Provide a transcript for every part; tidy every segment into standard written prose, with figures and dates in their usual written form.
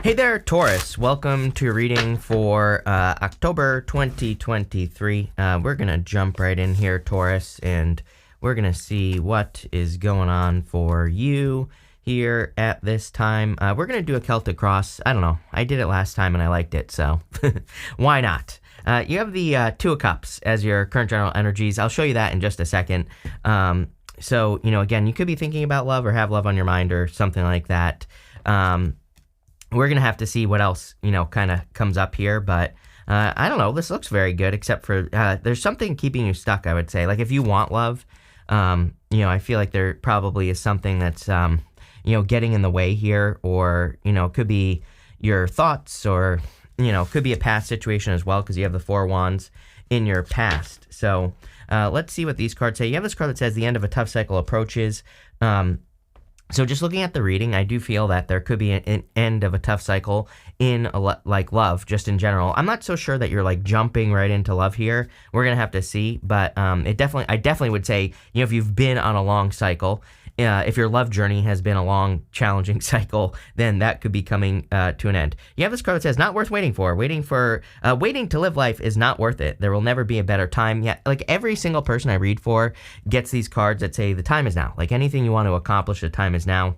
Hey there, Taurus. Welcome to your reading for October 2023. We're going to jump right in here, Taurus, and we're going to see what is going on for you here at this time. We're going to do a Celtic Cross. I don't know. I did it last time and I liked it, so why not? You have the Two of Cups as your current general energies. I'll show you that in just a second. So, again, you could be thinking about love or have love on your mind or something like that. We're going to have to see what else, kind of comes up here. But I don't know. This looks very good, except for there's something keeping you stuck, I would say. Like if you want love, I feel like there probably is something that's, getting in the way here. Or, it could be your thoughts or, could be a past situation as well because you have the Four of Wands in your past. So let's see what these cards say. You have this card that says the end of a tough cycle approaches. So just looking at the reading, I do feel that there could be an end of a tough cycle in love, just in general. I'm not so sure that you're jumping right into love here. We're gonna have to see, but I definitely would say, if you've been on a long cycle, if your love journey has been a long, challenging cycle, then that could be coming to an end. You have this card that says, not worth waiting for. Waiting to live life is not worth it. There will never be a better time. Yeah, every single person I read for gets these cards that say the time is now. Anything you want to accomplish, the time is now.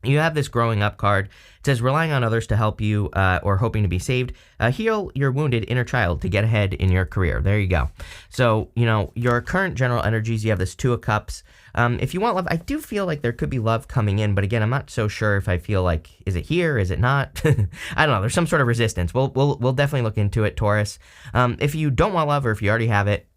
You have this growing up card. It says, relying on others to help you or hoping to be saved. Heal your wounded inner child to get ahead in your career. There you go. So, your current general energies, you have this Two of Cups. If you want love, I do feel like there could be love coming in. But again, I'm not so sure if I feel like, is it here? Is it not? I don't know. There's some sort of resistance. We'll definitely look into it, Taurus. If you don't want love or if you already have it,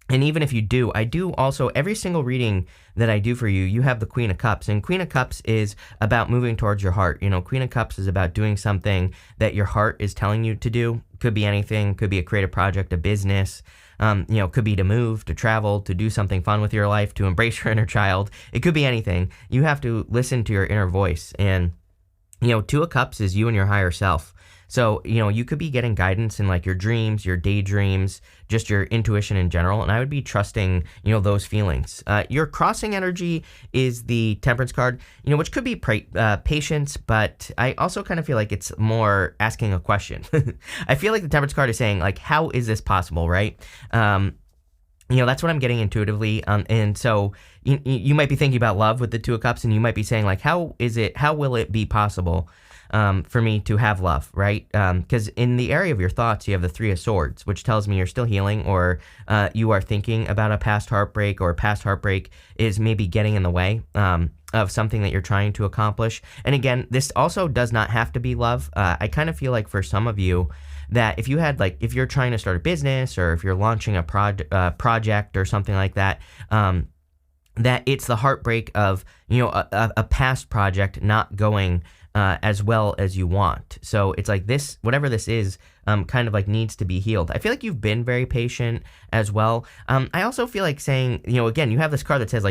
and even if you do, I do also, every single reading that I do for you, you have the Queen of Cups. And Queen of Cups is about moving towards your heart. Queen of Cups is about doing something that your heart is telling you to do. Could be anything. Could be a creative project, a business. Could be to move, to travel, to do something fun with your life, to embrace your inner child. It could be anything. You have to listen to your inner voice. And, Two of Cups is you and your higher self. So, you could be getting guidance in your dreams, your daydreams, just your intuition in general. And I would be trusting, those feelings. Your crossing energy is the Temperance card, which could be patience, but I also kind of feel like it's more asking a question. I feel like the Temperance card is saying, how is this possible, right? That's what I'm getting intuitively. And so you might be thinking about love with the Two of Cups, and you might be saying, how will it be possible for me to have love, right? Because in the area of your thoughts, you have the Three of Swords, which tells me you're still healing, or you are thinking about a past heartbreak, or past heartbreak is maybe getting in the way of something that you're trying to accomplish. And again, this also does not have to be love. I kind of feel like for some of you, that if you had if you're trying to start a business or if you're launching a project or something like that, that it's the heartbreak of, a past project not going as well as you want. So it's this, whatever this is, kind of needs to be healed. I feel like you've been very patient as well. I also feel like saying, again, you have this card that says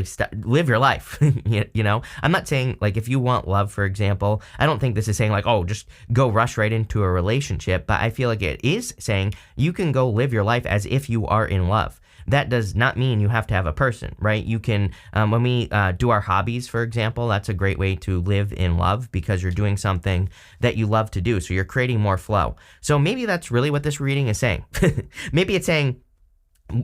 live your life. I'm not saying if you want love, for example, I don't think this is saying just go rush right into a relationship, but I feel like it is saying you can go live your life as if you are in love. That does not mean you have to have a person, right? You can, when we do our hobbies, for example, that's a great way to live in love because you're doing something that you love to do. So you're creating more flow. So maybe that's really what this reading is saying. Maybe it's saying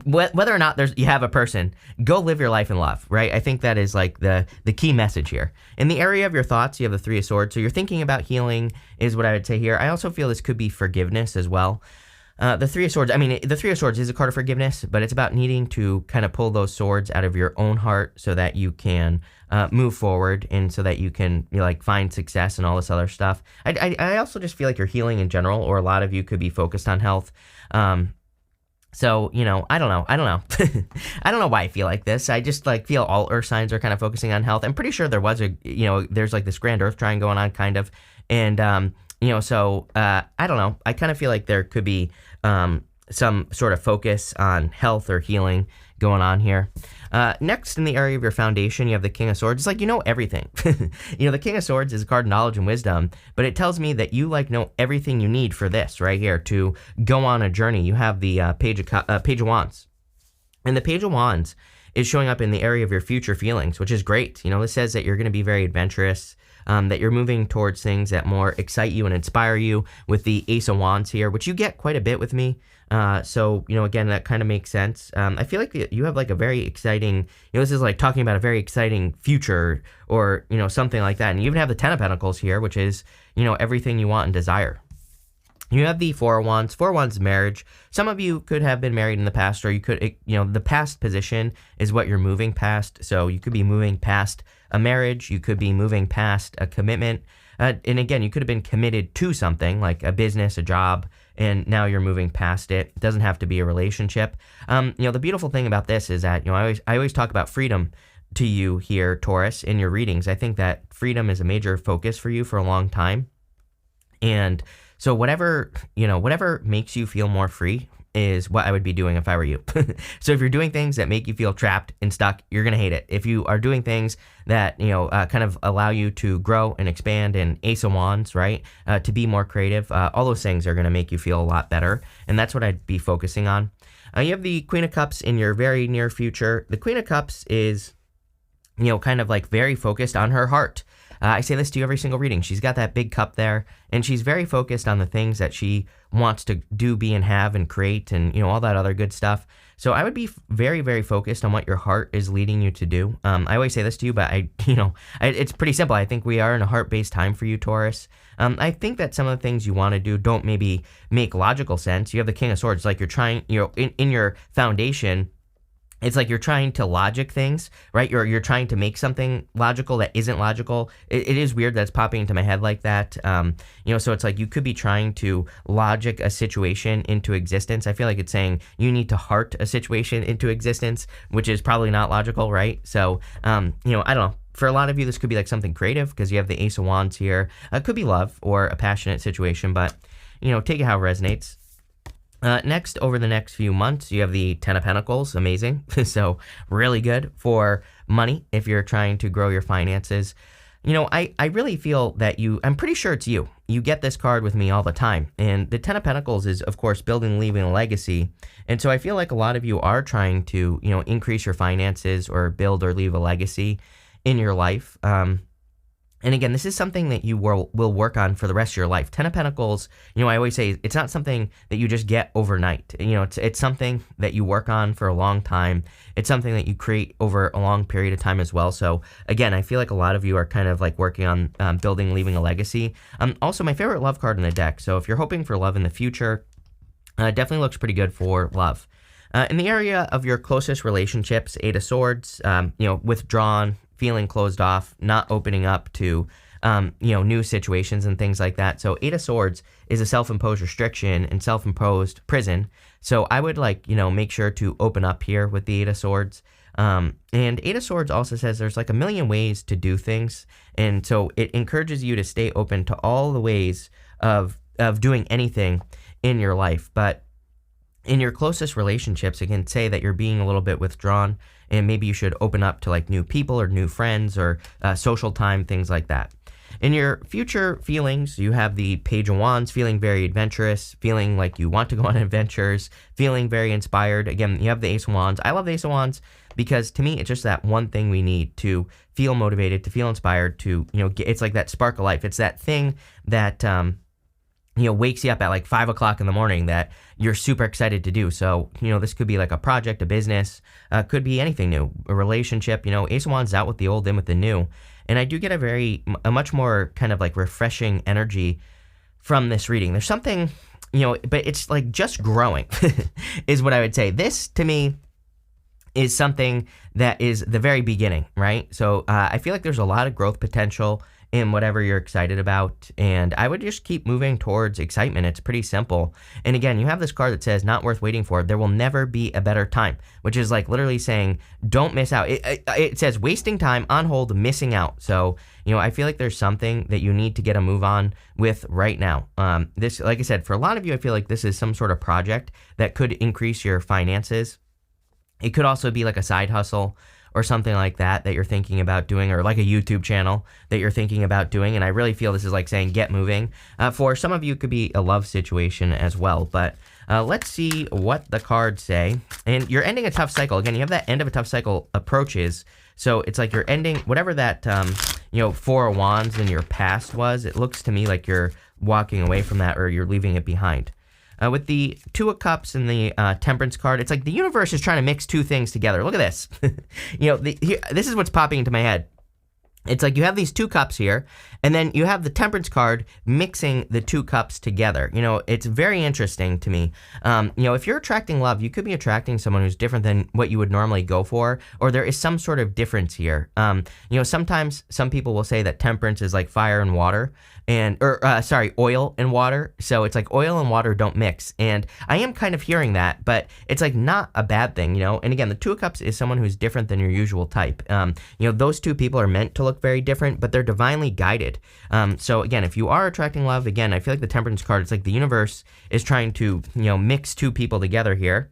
whether or not you have a person, go live your life in love, right? I think that is the key message here. In the area of your thoughts, you have the Three of Swords. So you're thinking about healing is what I would say here. I also feel this could be forgiveness as well. The Three of Swords, the Three of Swords is a card of forgiveness, but it's about needing to kind of pull those swords out of your own heart so that you can move forward and so that you can find success and all this other stuff. I also just feel like you're healing in general, or a lot of you could be focused on health. So, I don't know. I don't know why I feel like this. I just feel all earth signs are kind of focusing on health. I'm pretty sure there was there's this grand earth trine going on kind of. And, so I don't know. I kind of feel like there could be some sort of focus on health or healing going on here. Next, in the area of your foundation, you have the King of Swords. It's everything. The King of Swords is a card of knowledge and wisdom, but it tells me that you know everything you need for this right here to go on a journey. You have the Page of Wands, and the Page of Wands is showing up in the area of your future feelings, which is great. This says that you're going to be very adventurous. that you're moving towards things that more excite you and inspire you with the Ace of Wands here, which you get quite a bit with me. So, again, that kind of makes sense. I feel like you have like a very exciting, this is like talking about a very exciting future or, something like that. And you even have the Ten of Pentacles here, which is, everything you want and desire. You have the Four of Wands. Four of Wands is marriage. Some of you could have been married in the past, or you could, the past position is what you're moving past. So you could be moving past a marriage. You could be moving past a commitment. And again, you could have been committed to something like a business, a job, and now you're moving past it. It doesn't have to be a relationship. The beautiful thing about this is that, I always talk about freedom to you here, Taurus, in your readings. I think that freedom is a major focus for you for a long time. And so whatever makes you feel more free is what I would be doing if I were you. So if you're doing things that make you feel trapped and stuck, you're going to hate it. If you are doing things that, kind of allow you to grow and expand, and Ace of Wands, right, to be more creative, all those things are going to make you feel a lot better. And that's what I'd be focusing on. You have the Queen of Cups in your very near future. The Queen of Cups is, kind of like very focused on her heart. I say this to you every single reading. She's got that big cup there, and she's very focused on the things that she wants to do, be, and have, and create, and, all that other good stuff. So I would be very, very focused on what your heart is leading you to do. I always say this to you, but it's pretty simple. I think we are in a heart-based time for you, Taurus. I think that some of the things you want to do don't maybe make logical sense. You have the King of Swords, like you're trying, in your foundation, it's like you're trying to logic things, right? You're trying to make something logical that isn't logical. It is weird that's popping into my head like that. So it's like you could be trying to logic a situation into existence. I feel like it's saying you need to heart a situation into existence, which is probably not logical, right? So, I don't know. For a lot of you, this could be like something creative because you have the Ace of Wands here. It could be love or a passionate situation, but, take it how it resonates. Next, over the next few months, you have the Ten of Pentacles. Amazing. So really good for money if you're trying to grow your finances. I really feel that I'm pretty sure it's you. You get this card with me all the time. And the Ten of Pentacles is, of course, building, leaving a legacy. And so I feel like a lot of you are trying to, increase your finances or build or leave a legacy in your life. And again, this is something that you will work on for the rest of your life. Ten of Pentacles, I always say it's not something that you just get overnight. It's something that you work on for a long time. It's something that you create over a long period of time as well. So again, I feel like a lot of you are kind of like working on building, leaving a legacy. Also, my favorite love card in the deck. So if you're hoping for love in the future, it definitely looks pretty good for love. In the area of your closest relationships, Eight of Swords, withdrawn, feeling closed off, not opening up to, new situations and things like that. So Eight of Swords is a self-imposed restriction and self-imposed prison. So I would make sure to open up here with the Eight of Swords. And Eight of Swords also says there's like a million ways to do things. And so it encourages you to stay open to all the ways of doing anything in your life. But in your closest relationships, it can say that you're being a little bit withdrawn, and maybe you should open up to like new people or new friends or social time, things like that. In your future feelings, you have the Page of Wands, feeling very adventurous, feeling like you want to go on adventures, feeling very inspired. Again, you have the Ace of Wands. I love the Ace of Wands because to me, it's just that one thing we need to feel motivated, to feel inspired, to, it's like that spark of life. It's that thing that, wakes you up at like 5 o'clock in the morning that you're super excited to do. So, this could be like a project, a business, could be anything new, a relationship. Ace of Wands out with the old, in with the new. And I do get a much more kind of like refreshing energy from this reading. There's something, but it's like just growing is what I would say. This to me is something that is the very beginning, right? So I feel like there's a lot of growth potential in whatever you're excited about, and I would just keep moving towards excitement. It's pretty simple. And again, you have this card that says not worth waiting for. There will never be a better time, which is like literally saying don't miss out. It says wasting time, on hold, missing out. So I feel like there's something that you need to get a move on with right now. This, like I said, for a lot of you, I feel like this is some sort of project that could increase your finances. It could also be like a side hustle or something like that you're thinking about doing, or like a YouTube channel that you're thinking about doing. And I really feel this is like saying get moving. For some of you, it could be a love situation as well. But let's see what the cards say. And you're ending a tough cycle. Again, you have that end of a tough cycle approaches. So it's like you're ending whatever that, Four of Wands in your past was. It looks to me like you're walking away from that or you're leaving it behind. With the Two of Cups and the Temperance card, it's like the universe is trying to mix two things together. Look at this. This is what's popping into my head. It's like you have these two cups here, and then you have the Temperance card mixing the two cups together. It's very interesting to me. If you're attracting love, you could be attracting someone who's different than what you would normally go for, or there is some sort of difference here. Sometimes some people will say that Temperance is like fire and water, oil and water. So it's like oil and water don't mix. And I am kind of hearing that, but it's like not a bad thing, And again, the Two of Cups is someone who's different than your usual type. Those two people are meant to look very different, but they're divinely guided. So again, if you are attracting love, again, I feel like the Temperance card, it's like the universe is trying to, mix two people together here.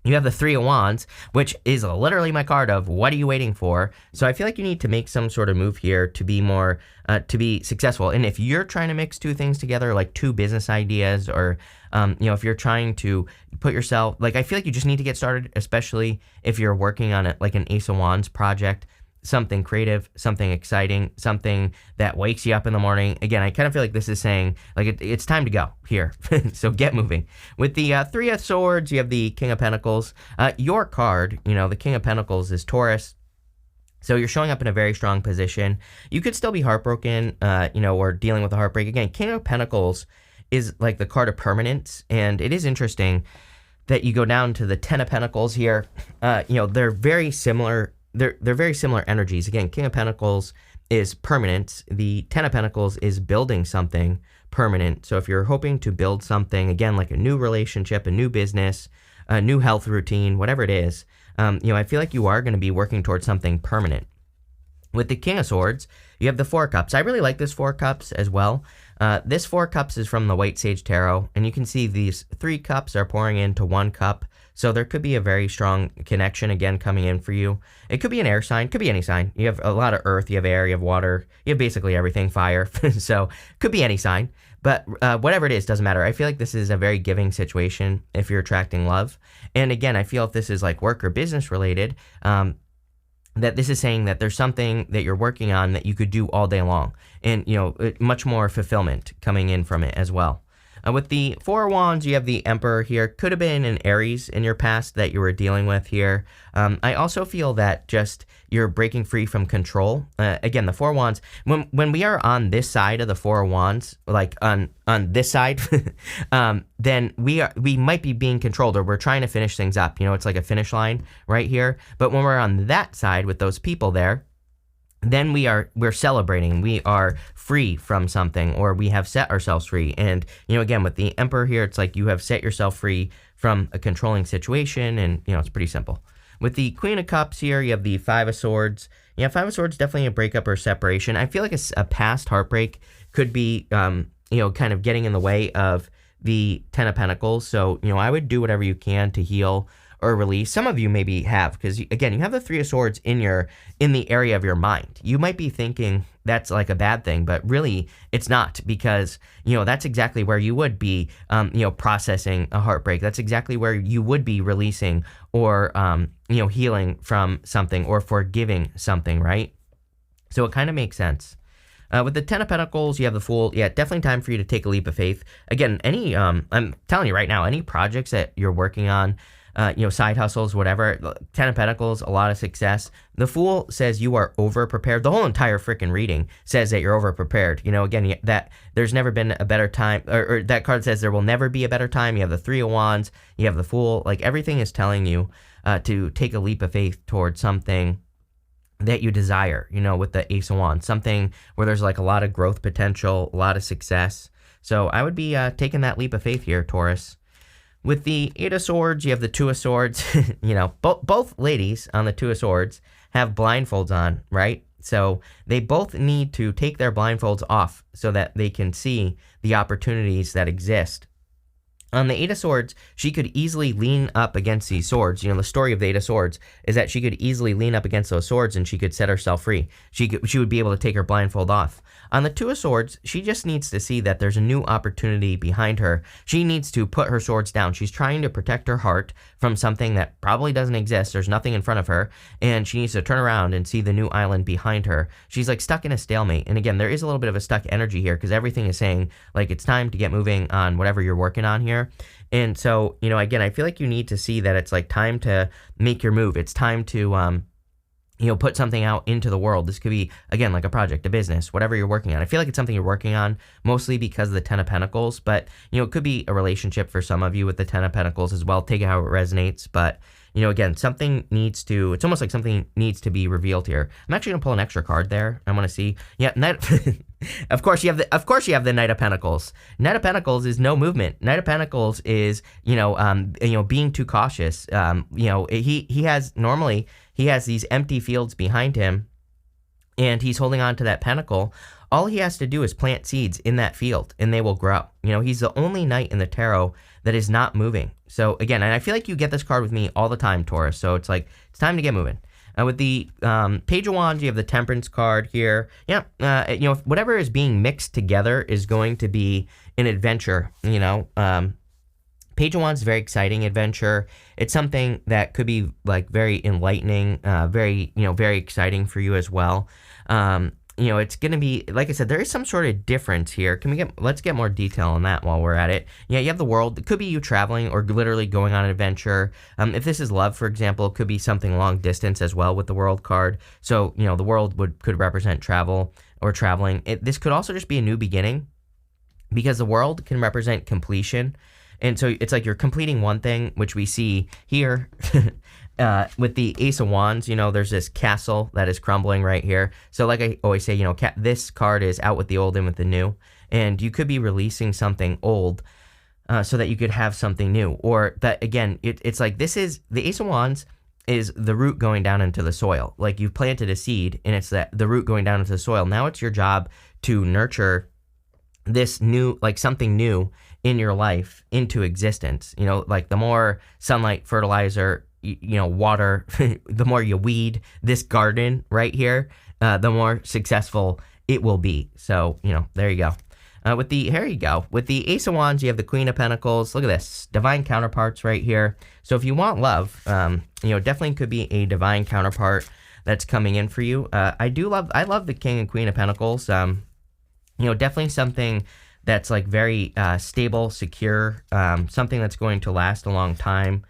You have the Three of Wands, which is literally my card of what are you waiting for? So I feel like you need to make some sort of move here to be more, to be successful. And if you're trying to mix two things together, like two business ideas, or, if you're trying to put yourself, like I feel like you just need to get started, especially if you're working on like an Ace of Wands project, something creative, something exciting, something that wakes you up in the morning. Again, I kind of feel like this is saying, like, it's time to go here. So get moving. With the Three of Swords, you have the King of Pentacles. Your card, the King of Pentacles is Taurus. So you're showing up in a very strong position. You could still be heartbroken, or dealing with a heartbreak. Again, King of Pentacles is like the card of permanence. And it is interesting that you go down to the Ten of Pentacles here. They're very similar. They're very similar energies. Again, King of Pentacles is permanent. The Ten of Pentacles is building something permanent. So if you're hoping to build something, again, like a new relationship, a new business, a new health routine, whatever it is, I feel like you are going to be working towards something permanent. With the King of Swords, you have the Four of Cups. I really like this Four of Cups as well. This Four of Cups is from the White Sage Tarot, and you can see these three cups are pouring into one cup. So there could be a very strong connection, again, coming in for you. It could be an air sign, could be any sign. You have a lot of earth, you have air, you have water, you have basically everything, fire. So could be any sign. But whatever it is, doesn't matter. I feel like this is a very giving situation if you're attracting love. And again, I feel if this is like work or business related, that this is saying that there's something that you're working on that you could do all day long. And, much more fulfillment coming in from it as well. With the Four of Wands, you have the Emperor here. Could have been an Aries in your past that you were dealing with here. I also feel that just you're breaking free from control. Again, the Four of Wands, when we are on this side of the Four of Wands, like on this side, then we might be being controlled, or we're trying to finish things up. It's like a finish line right here. But when we're on that side with those people there, then we're celebrating. We are free from something, or we have set ourselves free. And, again, with the Emperor here, it's like you have set yourself free from a controlling situation, and, it's pretty simple. With the Queen of Cups here, you have the Five of Swords. Five of Swords, definitely a breakup or separation. I feel like a past heartbreak could be, kind of getting in the way of the Ten of Pentacles. So, I would do whatever you can to heal or release. Some of you maybe have, because again, you have the Three of Swords in the area of your mind. You might be thinking that's like a bad thing, but really it's not, because that's exactly where you would be processing a heartbreak. That's exactly where you would be releasing or healing from something or forgiving something, right? So it kind of makes sense. With the Ten of Pentacles, you have the Fool. Yeah, definitely time for you to take a leap of faith. Again, I'm telling you right now, any projects that you're working on, side hustles, whatever, Ten of Pentacles, a lot of success. The Fool says you are over-prepared. The whole entire freaking reading says that you're over-prepared. Again, that there's never been a better time, or that card says there will never be a better time. You have the Three of Wands, you have the Fool. Like, everything is telling you to take a leap of faith towards something that you desire, with the Ace of Wands, something where there's like a lot of growth potential, a lot of success. So I would be taking that leap of faith here, Taurus. With the Eight of Swords, you have the Two of Swords. Both ladies on the Two of Swords have blindfolds on, right? So they both need to take their blindfolds off so that they can see the opportunities that exist. On the Eight of Swords, she could easily lean up against these swords. You know, the story of the Eight of Swords is that she could easily lean up against those swords and she could set herself free. She would be able to take her blindfold off. On the Two of Swords, she just needs to see that there's a new opportunity behind her. She needs to put her swords down. She's trying to protect her heart from something that probably doesn't exist. There's nothing in front of her, and she needs to turn around and see the new island behind her. She's like stuck in a stalemate. And again, there is a little bit of a stuck energy here because everything is saying like it's time to get moving on whatever you're working on here. And so, you know, again, I feel like you need to see that it's like time to make your move. It's time to, you know, put something out into the world. This could be, again, like a project, a business, whatever you're working on. I feel like it's something you're working on mostly because of the Ten of Pentacles, but, you know, it could be a relationship for some of you with the Ten of Pentacles as well. Take it how it resonates. But, you know, again, something needs to, it's almost like something needs to be revealed here. I'm actually going to pull an extra card there. I want to see. Yeah, of course you have the Knight of Pentacles. Knight of Pentacles is no movement. Knight of Pentacles is, being too cautious. He has these empty fields behind him, and he's holding on to that pentacle. All he has to do is plant seeds in that field, and they will grow. You know, he's the only knight in the tarot that is not moving. So again, and I feel like you get this card with me all the time, Taurus. So it's like, it's time to get moving. With the Page of Wands, you have the Temperance card here. Yeah, whatever is being mixed together is going to be an adventure, you know. Page of Wands, very exciting adventure. It's something that could be like very enlightening, very exciting for you as well. It's going to be, like I said, there is some sort of difference here. Let's get more detail on that while we're at it. Yeah, you have the World. It could be you traveling or literally going on an adventure. If this is love, for example, it could be something long distance as well with the World card. So, you know, the World could represent travel or traveling. This could also just be a new beginning because the World can represent completion. And so it's like you're completing one thing, which we see here with the Ace of Wands. You know, there's this castle that is crumbling right here. So like I always say, you know, this card is out with the old and with the new. And you could be releasing something old so that you could have something new. Or that, again, it's like this is, the Ace of Wands is the root going down into the soil. Like you've planted a seed and it's the root going down into the soil. Now it's your job to nurture this new, like something new in your life into existence. You know, like the more sunlight, fertilizer, water, the more you weed this garden right here, the more successful it will be. So, there you go. With the Ace of Wands, you have the Queen of Pentacles. Look at this, divine counterparts right here. So if you want love, definitely could be a divine counterpart that's coming in for you. I love the King and Queen of Pentacles. Definitely something that's like very stable, secure, something that's going to last a long time.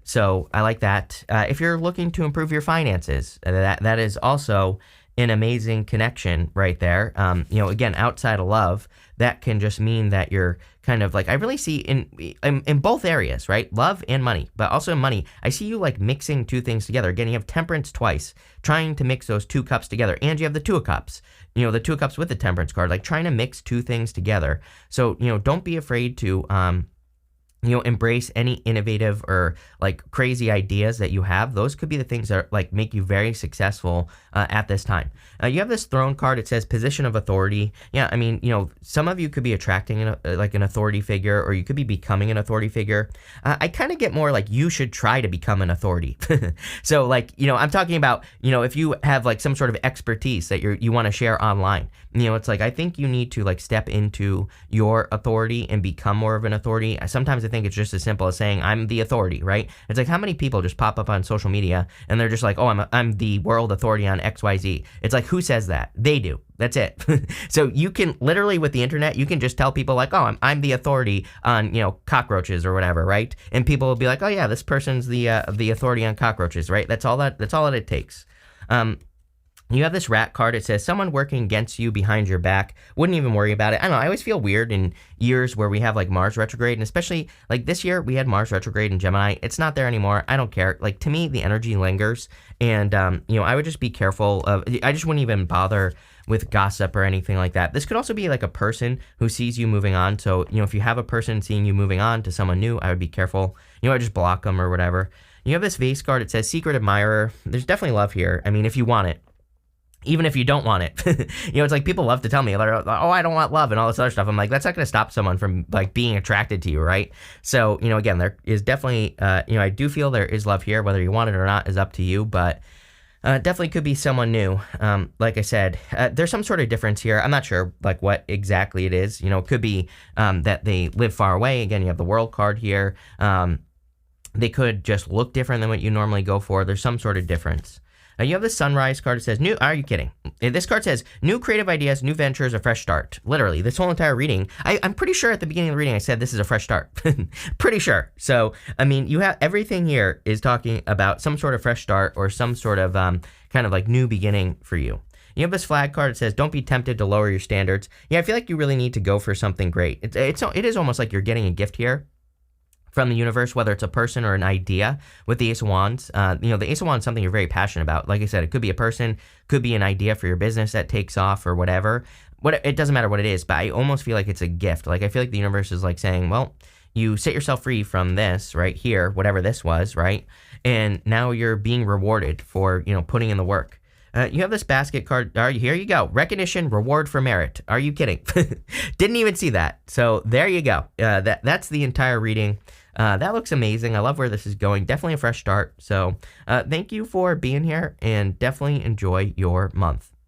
So I like that. If you're looking to improve your finances, that is also an amazing connection right there. Again, outside of love, that can just mean that you're kind of like, I really see in both areas, right? Love and money, but also money. I see you like mixing two things together. Again, you have Temperance twice, trying to mix those two cups together. And you have the Two of Cups, the Two of Cups with the Temperance card, like trying to mix two things together. So, don't be afraid to, embrace any innovative or like crazy ideas that you have. Those could be the things that like make you very successful at this time. You have this Throne card. It says position of authority. Yeah, I mean, some of you could be attracting an authority figure, or you could be becoming an authority figure. I kind of get more like you should try to become an authority. So like, I'm talking about, if you have like some sort of expertise that you want to share online, it's like, I think you need to like step into your authority and become more of an authority. Sometimes I think it's just as simple as saying, I'm the authority, right? It's like, how many people just pop up on social media and they're just like, oh, I'm the world authority on XYZ. It's like, who says that? They do. That's it. So you can literally, with the internet, you can just tell people like, oh, I'm the authority on, cockroaches or whatever, right? And people will be like, oh yeah, this person's the authority on cockroaches, right? That's all that it takes. You have this Rat card. It says, someone working against you behind your back. Wouldn't even worry about it. I don't know. I always feel weird in years where we have like Mars retrograde, and especially like this year we had Mars retrograde in Gemini. It's not there anymore. I don't care. Like, to me, the energy lingers, and I would just be careful I just wouldn't even bother with gossip or anything like that. This could also be like a person who sees you moving on. So, if you have a person seeing you moving on to someone new, I would be careful. I just block them or whatever. You have this Vase card. It says secret admirer. There's definitely love here. I mean, if you want it. even if you don't want it. It's like people love to tell me, like, oh, I don't want love and all this other stuff. I'm like, that's not going to stop someone from like being attracted to you, right? So, again, there is definitely, I do feel there is love here. Whether you want it or not is up to you, but definitely could be someone new. Like I said, there's some sort of difference here. I'm not sure like what exactly it is. It could be that they live far away. Again, you have the world card here. They could just look different than what you normally go for. There's some sort of difference. You have the Sunrise card. It says, new, are you kidding? This card says, new creative ideas, new ventures, a fresh start. Literally, this whole entire reading, I'm pretty sure at the beginning of the reading I said this is a fresh start. Pretty sure. So, you have everything here is talking about some sort of fresh start or some sort of kind of like new beginning for you. You have this flag card. It says, don't be tempted to lower your standards. Yeah, I feel like you really need to go for something great. It is almost like you're getting a gift here from the universe, whether it's a person or an idea. With the Ace of Wands, the Ace of Wands is something you're very passionate about. Like I said, it could be a person, could be an idea for your business that takes off or whatever. It doesn't matter what it is, but I almost feel like it's a gift. Like I feel like the universe is like saying, well, you set yourself free from this right here, whatever this was, right? And now you're being rewarded for, putting in the work. You have this basket card. Here you go. Recognition, reward for merit. Are you kidding? Didn't even see that. So there you go. That's the entire reading. That looks amazing. I love where this is going. Definitely a fresh start. So thank you for being here and definitely enjoy your month.